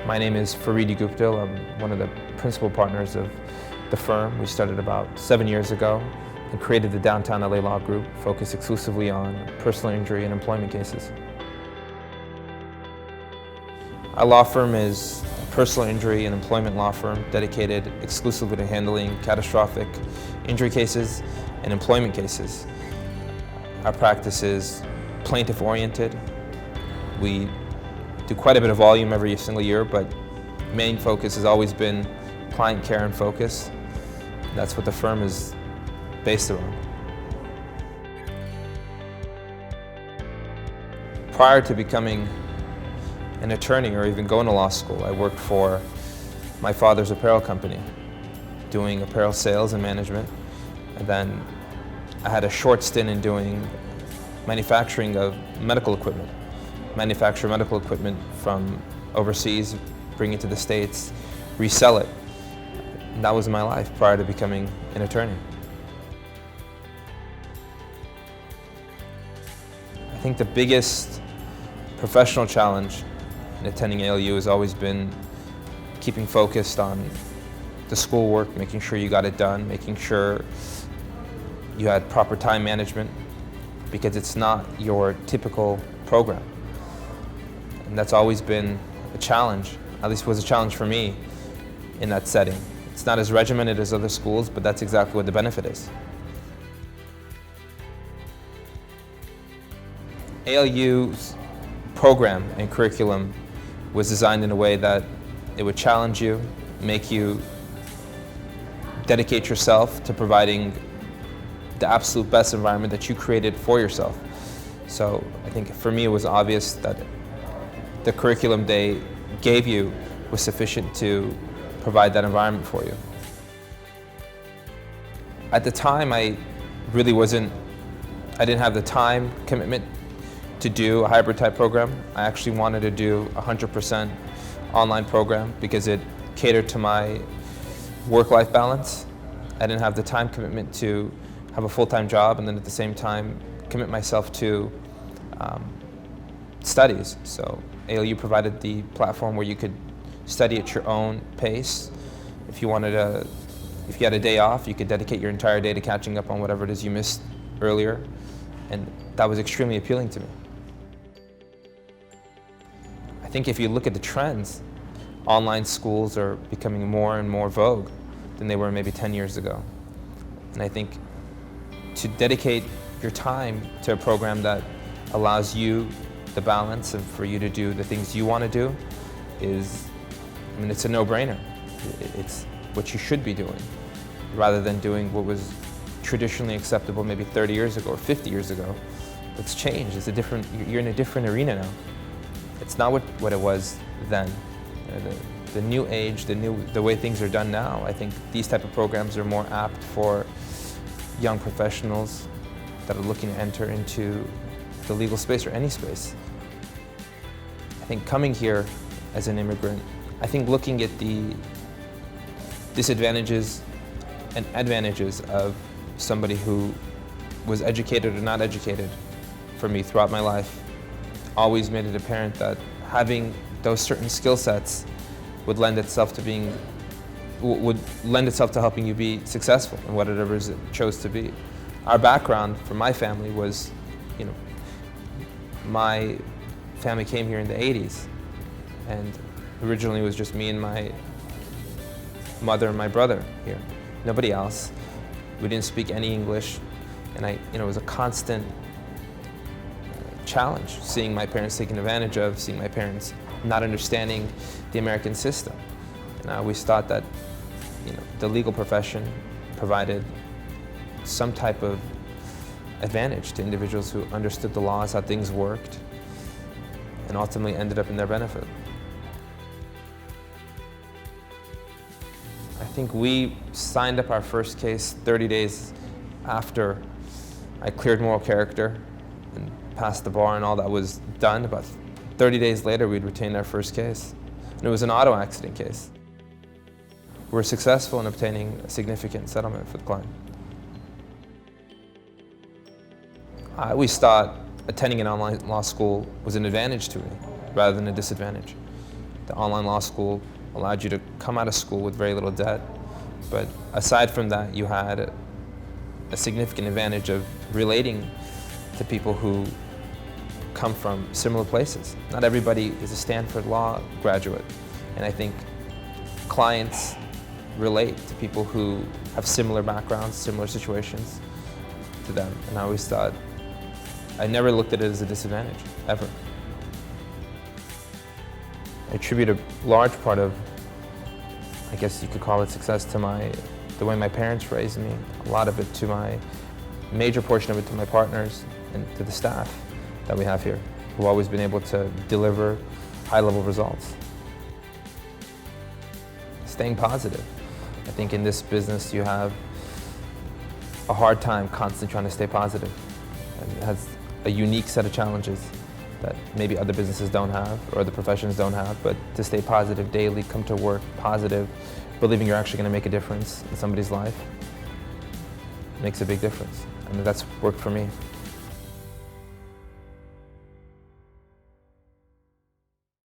My name is Farid Yaghoubtil. I'm one of the principal partners of the firm. We started about 7 years ago and created the Downtown LA Law Group, focused exclusively on personal injury and employment cases. Our law firm is a personal injury and employment law firm dedicated exclusively to handling catastrophic injury cases and employment cases. Our practice is plaintiff-oriented. We do quite a bit of volume every single year, but main focus has always been client care and focus. That's what the firm is based around. Prior to becoming an attorney or even going to law school, I worked for my father's apparel company, doing apparel sales and management. And then I had a short stint in doing manufacturing of medical equipment. Manufacture medical equipment from overseas, bring it to the States, resell it. And that was my life prior to becoming an attorney. I think the biggest professional challenge in attending ALU has always been keeping focused on the schoolwork, making sure you got it done, making sure you had proper time management, because it's not your typical program. And that's always been a challenge, at least was a challenge for me in that setting. It's not as regimented as other schools, but that's exactly what the benefit is. ALU's program and curriculum was designed in a way that it would challenge you, make you dedicate yourself to providing the absolute best environment that you created for yourself. So I think for me it was obvious that the curriculum they gave you was sufficient to provide that environment for you. At the time, I didn't have the time commitment to do a hybrid type program. I actually wanted to do a 100% online program because it catered to my work-life balance. I didn't have the time commitment to have a full-time job and then at the same time commit myself to studies. So ALU provided the platform where you could study at your own pace. If you had a day off, you could dedicate your entire day to catching up on whatever it is you missed earlier, and that was extremely appealing to me. I think if you look at the trends, online schools are becoming more and more vogue than they were maybe 10 years ago. And I think to dedicate your time to a program that allows you the balance and for you to do the things you want to do it's a no-brainer. It's what you should be doing rather than doing what was traditionally acceptable maybe 30 years ago or 50 years ago. It's changed. You're in a different arena now. It's not what it was then. The new age, the way things are done now, I think these type of programs are more apt for young professionals that are looking to enter into the legal space or any space. I think coming here as an immigrant, I think looking at the disadvantages and advantages of somebody who was educated or not educated for me throughout my life always made it apparent that having those certain skill sets would lend itself to helping you be successful in whatever it chose to be. Our background for my family was, my family came here in the 80s, and originally it was just me and my mother and my brother here, nobody else. We didn't speak any English, and it was a constant challenge, seeing my parents taken advantage of, seeing my parents not understanding the American system. And I always thought that the legal profession provided some type of advantage to individuals who understood the laws, how things worked, and ultimately ended up in their benefit. I think we signed up our first case 30 days after I cleared moral character and passed the bar and all that was done. About 30 days later, we'd retained our first case. And it was an auto accident case. We were successful in obtaining a significant settlement for the client. I always thought attending an online law school was an advantage to me rather than a disadvantage. The online law school allowed you to come out of school with very little debt. But aside from that, you had a significant advantage of relating to people who come from similar places. Not everybody is a Stanford Law graduate, and I think clients relate to people who have similar backgrounds, similar situations to them. And I always thought, I never looked at it as a disadvantage, ever. I attribute a large part of, I guess you could call it success, to the way my parents raised me. A lot of it to major portion of it to my partners and to the staff that we have here, who've always been able to deliver high-level results. Staying positive. I think in this business you have a hard time constantly trying to stay positive. And it has a unique set of challenges that maybe other businesses don't have or other professions don't have, but to stay positive daily, come to work positive, believing you're actually going to make a difference in somebody's life makes a big difference. And that's worked for me.